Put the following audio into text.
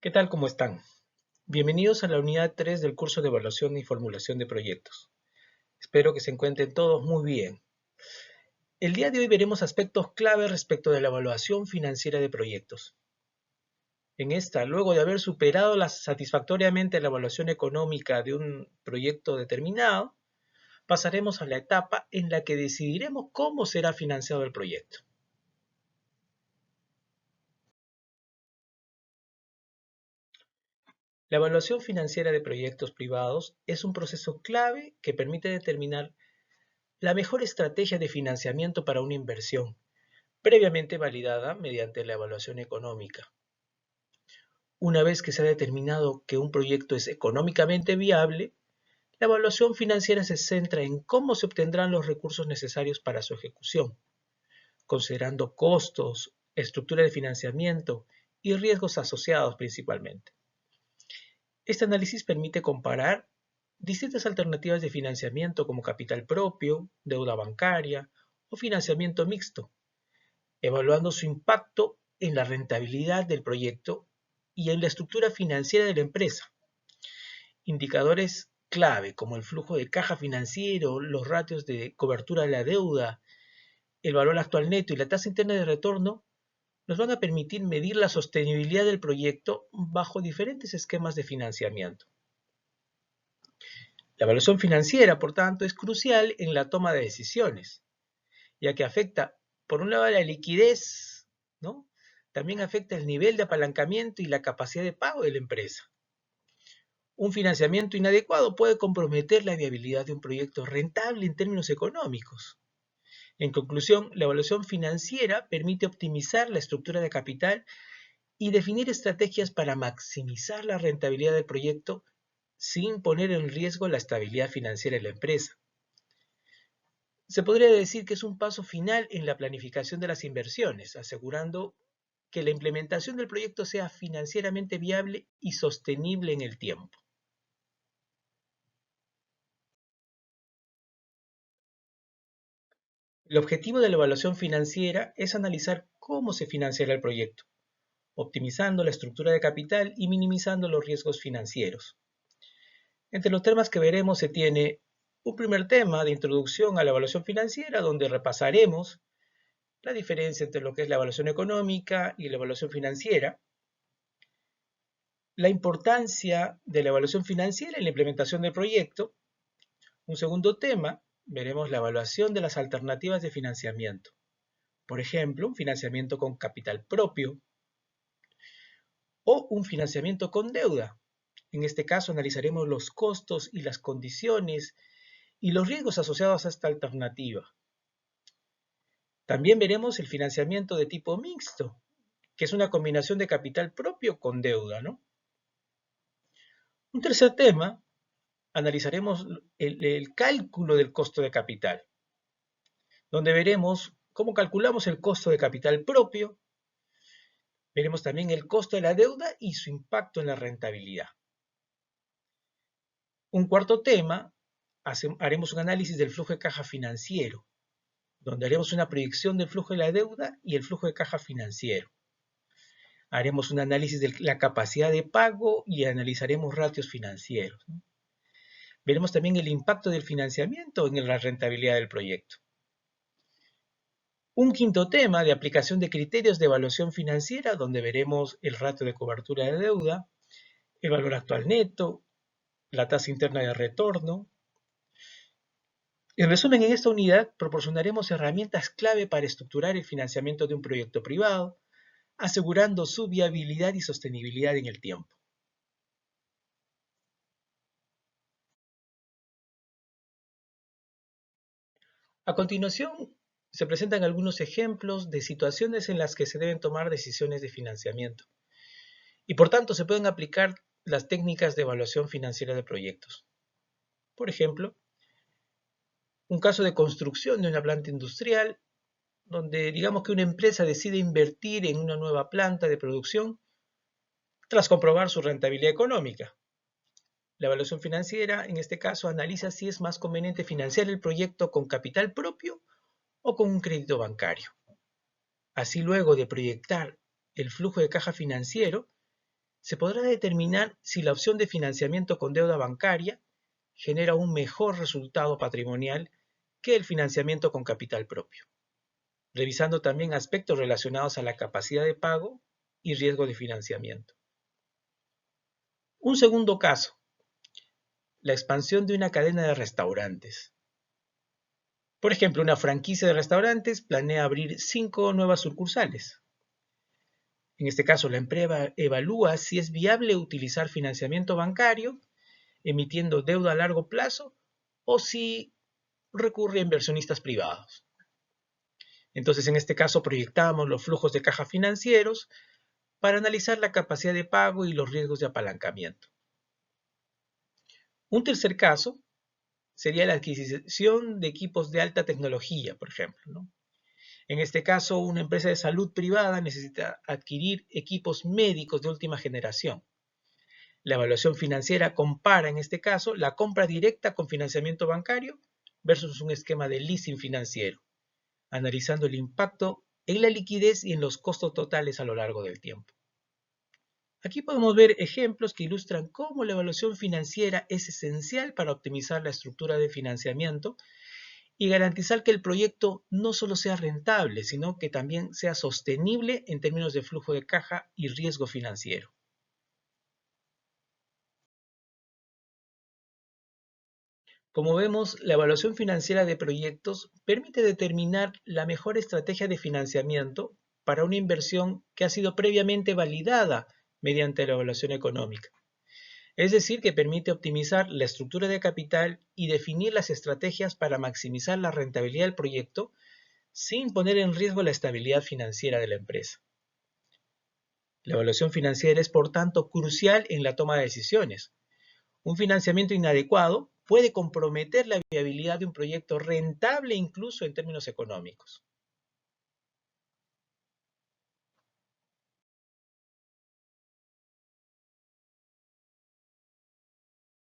¿Qué tal? ¿Cómo están? Bienvenidos a la unidad 3 del curso de evaluación y formulación de proyectos. Espero que se encuentren todos muy bien. El día de hoy veremos aspectos clave respecto de la evaluación financiera de proyectos. En esta, luego de haber superado satisfactoriamente la evaluación económica de un proyecto determinado, pasaremos a la etapa en la que decidiremos cómo será financiado el proyecto. La evaluación financiera de proyectos privados es un proceso clave que permite determinar la mejor estrategia de financiamiento para una inversión, previamente validada mediante la evaluación económica. Una vez que se ha determinado que un proyecto es económicamente viable, la evaluación financiera se centra en cómo se obtendrán los recursos necesarios para su ejecución, considerando costos, estructura de financiamiento y riesgos asociados principalmente. Este análisis permite comparar distintas alternativas de financiamiento como capital propio, deuda bancaria o financiamiento mixto, evaluando su impacto en la rentabilidad del proyecto y en la estructura financiera de la empresa. Indicadores clave como el flujo de caja financiero, los ratios de cobertura de la deuda, el valor actual neto y la tasa interna de retorno nos van a permitir medir la sostenibilidad del proyecto bajo diferentes esquemas de financiamiento. La evaluación financiera, por tanto, es crucial en la toma de decisiones, ya que afecta, por un lado, la liquidez, ¿no? También afecta el nivel de apalancamiento y la capacidad de pago de la empresa. Un financiamiento inadecuado puede comprometer la viabilidad de un proyecto rentable en términos económicos. En conclusión, la evaluación financiera permite optimizar la estructura de capital y definir estrategias para maximizar la rentabilidad del proyecto sin poner en riesgo la estabilidad financiera de la empresa. Se podría decir que es un paso final en la planificación de las inversiones, asegurando que la implementación del proyecto sea financieramente viable y sostenible en el tiempo. El objetivo de la evaluación financiera es analizar cómo se financiará el proyecto, optimizando la estructura de capital y minimizando los riesgos financieros. Entre los temas que veremos se tiene un primer tema de introducción a la evaluación financiera, donde repasaremos la diferencia entre lo que es la evaluación económica y la evaluación financiera, la importancia de la evaluación financiera en la implementación del proyecto. Un segundo tema, veremos la evaluación de las alternativas de financiamiento. Por ejemplo, un financiamiento con capital propio o un financiamiento con deuda. En este caso analizaremos los costos y las condiciones y los riesgos asociados a esta alternativa. También veremos el financiamiento de tipo mixto, que es una combinación de capital propio con deuda, ¿no? Un tercer tema, analizaremos el cálculo del costo de capital, donde veremos cómo calculamos el costo de capital propio, veremos también el costo de la deuda y su impacto en la rentabilidad. Un cuarto tema, haremos un análisis del flujo de caja financiero, donde haremos una proyección del flujo de la deuda y el flujo de caja financiero. Haremos un análisis de la capacidad de pago y analizaremos ratios financieros, ¿no? Veremos también el impacto del financiamiento en la rentabilidad del proyecto. Un quinto tema de aplicación de criterios de evaluación financiera, donde veremos el ratio de cobertura de deuda, el valor actual neto, la tasa interna de retorno. En resumen, en esta unidad proporcionaremos herramientas clave para estructurar el financiamiento de un proyecto privado, asegurando su viabilidad y sostenibilidad en el tiempo. A continuación, se presentan algunos ejemplos de situaciones en las que se deben tomar decisiones de financiamiento y por tanto se pueden aplicar las técnicas de evaluación financiera de proyectos. Por ejemplo, un caso de construcción de una planta industrial donde digamos que una empresa decide invertir en una nueva planta de producción tras comprobar su rentabilidad económica. La evaluación financiera, en este caso, analiza si es más conveniente financiar el proyecto con capital propio o con un crédito bancario. Así, luego de proyectar el flujo de caja financiero, se podrá determinar si la opción de financiamiento con deuda bancaria genera un mejor resultado patrimonial que el financiamiento con capital propio, revisando también aspectos relacionados a la capacidad de pago y riesgo de financiamiento. Un segundo caso, la expansión de una cadena de restaurantes. Por ejemplo, una franquicia de restaurantes planea abrir 5 nuevas sucursales. En este caso, la empresa evalúa si es viable utilizar financiamiento bancario, emitiendo deuda a largo plazo, o si recurre a inversionistas privados. Entonces, en este caso, proyectamos los flujos de caja financieros para analizar la capacidad de pago y los riesgos de apalancamiento. Un tercer caso sería la adquisición de equipos de alta tecnología, por ejemplo, ¿no? En este caso, una empresa de salud privada necesita adquirir equipos médicos de última generación. La evaluación financiera compara, en este caso, la compra directa con financiamiento bancario versus un esquema de leasing financiero, analizando el impacto en la liquidez y en los costos totales a lo largo del tiempo. Aquí podemos ver ejemplos que ilustran cómo la evaluación financiera es esencial para optimizar la estructura de financiamiento y garantizar que el proyecto no solo sea rentable, sino que también sea sostenible en términos de flujo de caja y riesgo financiero. Como vemos, la evaluación financiera de proyectos permite determinar la mejor estrategia de financiamiento para una inversión que ha sido previamente validada mediante la evaluación económica. Es decir, que permite optimizar la estructura de capital y definir las estrategias para maximizar la rentabilidad del proyecto sin poner en riesgo la estabilidad financiera de la empresa. La evaluación financiera es, por tanto, crucial en la toma de decisiones. Un financiamiento inadecuado puede comprometer la viabilidad de un proyecto rentable incluso en términos económicos.